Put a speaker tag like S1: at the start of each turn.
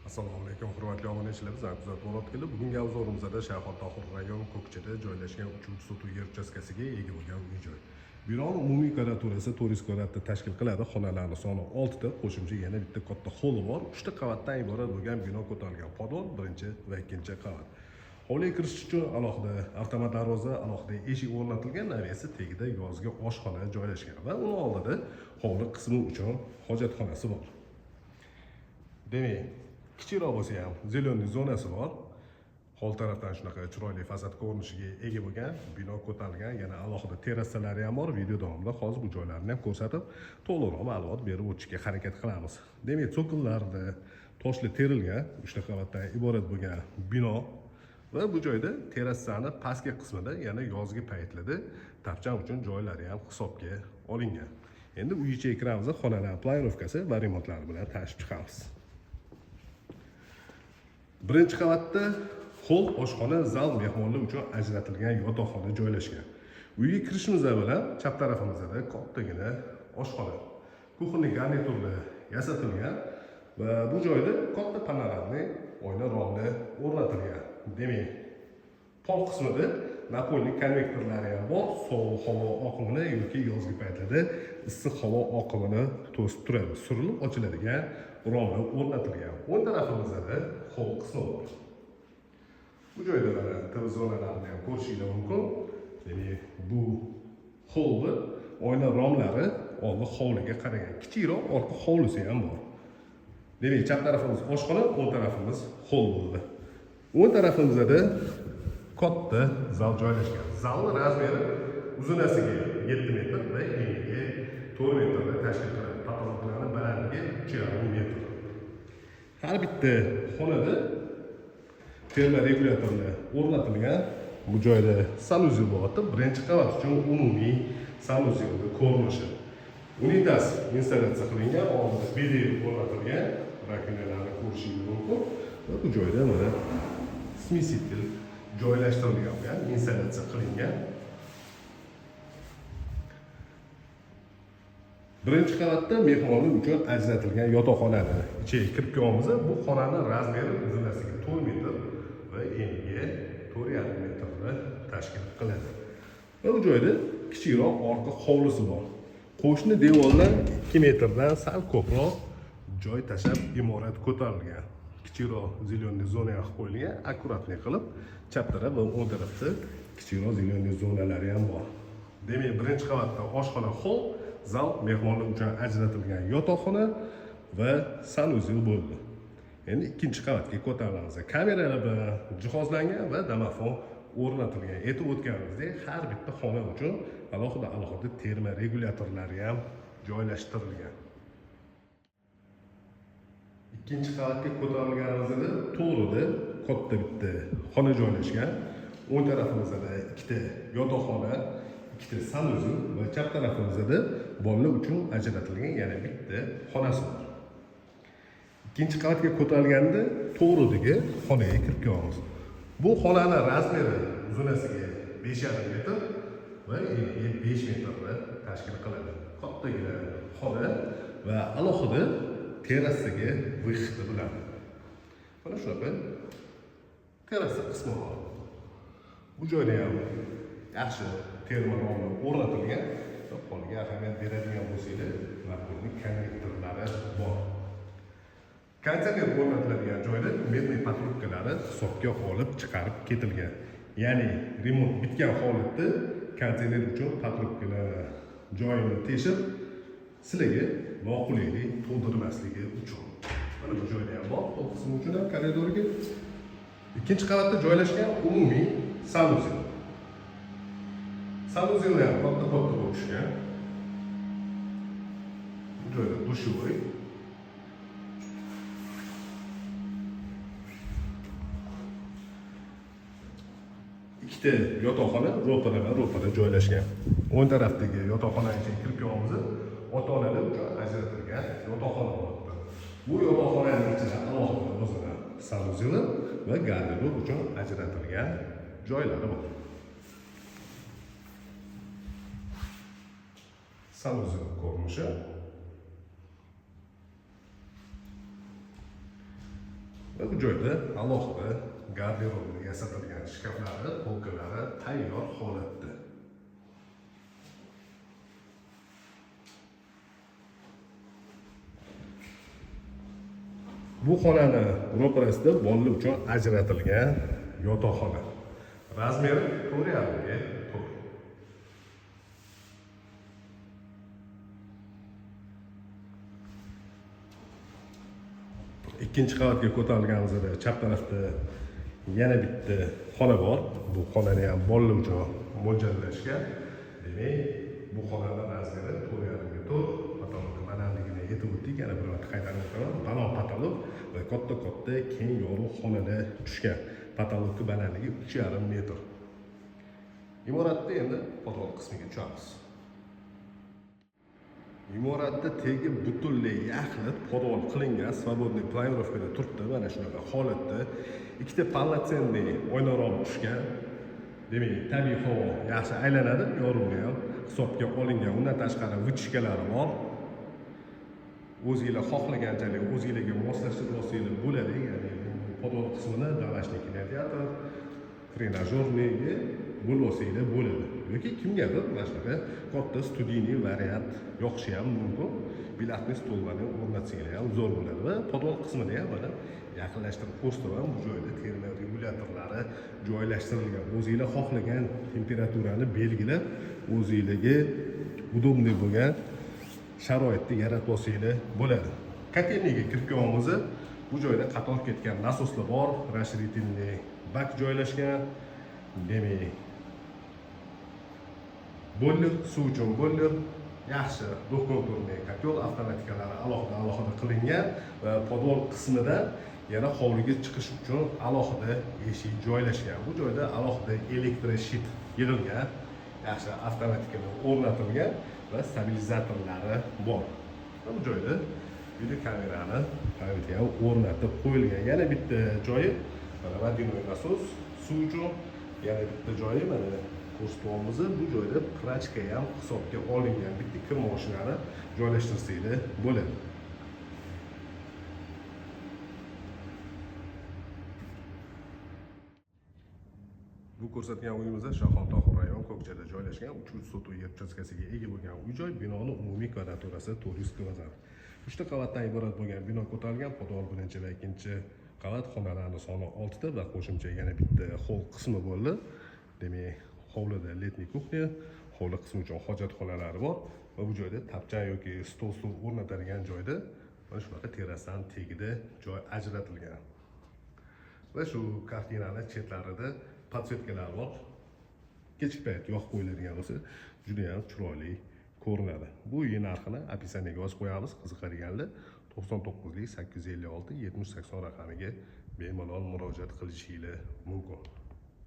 S1: Assalomu alaykum, hurmatli obunachilar. Bizlar kuzatib olayotganlar, bugungi obzorimizda Shayxon Tohir rayon Ko'kchada joylashgan 3-sotuv yer uchastkasiga ega bo'lgan uy-joy. Binoning umumiy kvadraturasi 400 kvadratni tashkil qiladi. Xonalarning soni 6 ta, qo'shimcha yana bitta katta holi bor. 3 ta qavatdan iborat bo'lgan bino ko'tarilgan podol, birinchi va ikkinchi qavat. Hovliga kirish uchun alohida avtomat darvoza, alohida eshik o'rnatilgan, naviyasi tagida yozgi oshxona joylashgan va uning oldida hovli qismi uchun hojatxonasi bor. Demak, kichikroq bo'lsa ham zeleniy zonasi bor. Hovl tarafdan shunaqa chiroyli fasad ko'rinishiga ega bo'lgan, bino ko'tarilgan, yana alohida terrasalari ham bor. Video davomida hozir bu joylarni ham ko'rsatib, to'liqroq ma'lumot berib o'tishga harakat qilamiz. Demak, so'qillarda toshli terilgan 3 ta qavatdan iborat bo'lgan bino va bu joyda terrasani pastki qismida yana yozgi paytlarda tapcham uchun joylari ham hisobga olingan. Endi uy ichiga kiramiz, xonalar planovkasi va remontlari bilan tanishib chiqamiz. Birinchi qavatda hol, oshxona, zal, mehmonlar uchun ajratilgan yotoqxona joylashgan. Uyga kirishimiz bilan chap tarafimizda kattagina oshxona, kuxonli garniturlar yasatilgan va bu joyda katta panoramli oyna romli o'rnatilgan. Demak, pol qismida napolni konvektorlari ham bor, sovuq havo oqimini yoki yozgi paytlarda issiq havo oqimini to'sib turadi. Surilib ochiladigan romlar o'rnatilgan. O'ng tarafimizda hol qismi bor. Bu joyda mana televizoralarni ham ko'rishingiz mumkin. Demak, bu holni oyna romlari oldi hovliga qaragan. Kichikroq orqa hovlisi ham bor. Demak, chap tarafimiz oshxona, o'ng tarafimiz hol bo'ldi. O'ng tarafimizda katta zal joylashgan. Zalning razmeri uzunasiga 7 metr va eniga 4 metrda tashkil qiladi. Patologlarning balandligi 3,5 metr. Har bitta xonada termoregulyatorlar o'rnatilgan. Bu joyda sanuzel bo'lyapti. Birinchi qavat uchun umumiy sanuzelning ko'rinishi. Unitas installyatsiya qilingan, oldida video o'rnatilgan, rakinalarni ko'rishingiz mumkin. Va bu joyda mana smesitel joylashtirilgan, installyatsiya qilingan. Birinchi qavatda mehmonlar uchun ajratilgan yotoqxonani ichiga kirib ko'ramiz. Bu xonaning razmeri uzunasiga 4 metr va eniga 4,5 metrda tashkil qiladi. Va bu joyda kichikroq orqa hovlisi bor. Qo'shni devorlar 2 metrdan sal ko'proq joy tashlab imorat ko'tarilgan. Kichikroq zeleniy zona qilib qo'yilgan, akkuratlik qilib, chap taraf va o'ng tarafda kichikroq zeleniy zonalari ham bor. Demak, birinchi qavatda oshxona, hol, zal, mehmonlar uchun ajratilgan yotoqxona va sanuzel bo'ldi. Endi ikkinchi qavatga ko'tarilamiz. Kameralar bilan jihozlangan va domofon o'rnatilgan. Aytib o'tganimizdek, har bitta xona uchun alohida terma regulyatorlari ham joylashtirilgan. Ikkinchi qavatga ko'tarilganimizda to'g'rida katta bitta xona joylashgan. O'ng tarafimizda ikkita yotoqxona, ikkita sanuzel va chap tarafimizda bolalar uchun ajratilgan yana bitta xonasi bor. Ikkinchi qavatga ko'tarilganda to'g'ridagi xonaga kirib kelamiz. Bu xonaning razmeri uzunasiga 5,5 metr va eniga 5 metrda tashkil qiladi. Kattagina xona va alohida terrasaga vyxti bilan. Mana shunaqa terrasa qismi bor. Bu joyda ham yaxshi termoromlar o'rnatilgan. Xonaga ahamiyat beradigan bo'lsanglar, napolni konvektorlari bor. Konteyner o'rnatiladigan joyda medniy patrubkalari hisobga olib chiqarib ketilgan. Ya'ni remont bitgan holatda konteyner uchun patrubkalar joyini teshib, sizlarga noqulaylik tug'dirmasligi uchun. Mana bu joyda ham bor, hol qismi uchun ham koridorga. Ikkinchi qavatda joylashgan umumiy sanuzel. Sanuzellar ham katta bo'lishgan. Bu joyda dushovoy. Ikkita yotoqxona ro'para joylashgan. O'ng tarafdagi yotoqxonaga kirib kelamiz. Ota-onalar uchun ajratilgan yotoqxona bor. Bu yotoqxonaning ichida alohida o'zida sanuzel va garderob uchun ajratilgan joylari bor. Sanuzel ko'rinishi. va bu joyda alohida garderobni yasatilgan shkaflari, polkalari tayyor holatda. Bu xonani ro'parasida bolalar uchun ajratilgan yotoqxona. Razmeri 4,5 ga 4. Ikkinchi qavatga ko'tarilganimizda chap tarafda yana bitta xona bor. Bu xonani ham bolalar uchun mo'ljallashgan. Demak, bu xonaning razmeri 4,5 ga 4. Patolog balandligini aytib o'tdik. Yana bir marta qaytarib o'taman. Baland patolog va katta keng yorug' xonada tushgan. Patologning balandligi 3,5 metr. Imoratda endi podvol qismiga tushamiz. Imoratda tegi butunlay yaxlit podvol qilingan, svobodniy planirovkada turibdi. Mana shunaqa holatda ikkita polnotsenniy oynaroq tushgan. Demak, tabiiy havo yaxshi aylanadi, yorug'ni ham hisobga olingan. Undan tashqari vitishkalari bor. O'zingizlar xohlaganchalik o'zingizlarga moslashtirib olsangiz bo'ladi. Ya'ni podvol qismini domashniy kinoteatr, trenajyorniga bo'lsangiz bo'ladi. Yoki kimgadir mana shunaqa katta studiyniy variant yoqishi ham mumkin. Biletni stollarni o'rnatsanglar ham zo'r bo'ladi va podvol qismida ham mana yaqinlashtirib ko'rsataman. Bu joyda termoregulyatorlari joylashtirilgan. O'zingizlar xohlagan temperaturani belgilab, o'zingizlarga udobniy bo'lgan sharoitni yaratib olsanglar bo'ladi. Kotelniga kirib kelamiz. Bu joyda qator ketgan nasoslar bor, расширительный bak joylashgan. Demak, boiler, suv uchun boiler, yaxshi do'konturli kotel, avtomatikalari alohida qilingan va podvol qismida yana hovliga chiqish uchun alohida eshik joylashgan. Bu joyda alohida elektroshit yig'ilgan, yaxshi avtomatikalar o'rnatilgan va stabilizatorlari bor. Bu joyda video kamerani ham o'rnatib qo'yilgan. Yana bitta joyi mana водяной nasos, suv uchun yana bitta joyi mana ko'rsatyapmiz. Bu joyda prachka ham hisobga olingan. Bitta kir mashinani joylashtirsanglar bo'ladi. Bu ko'rsatgan uyimiz Shoxontohur rayon Ko'kchada joylashgan 300 sotix yer uchastkasiga ega bo'lgan uy-joy. Binoning umumiy kvadraturasi 400 kvadrat. 3 ta qavatdan iborat bo'lgan bino ko'tarilgan. Podvol birinchi va ikkinchi qavat, xonalarning soni 6 ta va qo'shimcha yana bitta hol qismi bo'ldi. Demak, hovlida letniy kuxnya, hovli qismi uchun hojatxonalari bor va bu joyda tapchan yoki stol o'rnatilgan joyda mana shunaqa terasdan tagida joy ajratilgan. Va shu kartinaning chetlarida podsvetkalar bor. Kechki payt yoqib qo'yiladigan bo'lsa, juda ham chiroyli ko'rinadi. Bu uy narxini описаниеga yozib qo'yamiz. Qiziqadiganlar 99 856 70 80 raqamiga bemalol murojaat qilishingiz mumkin.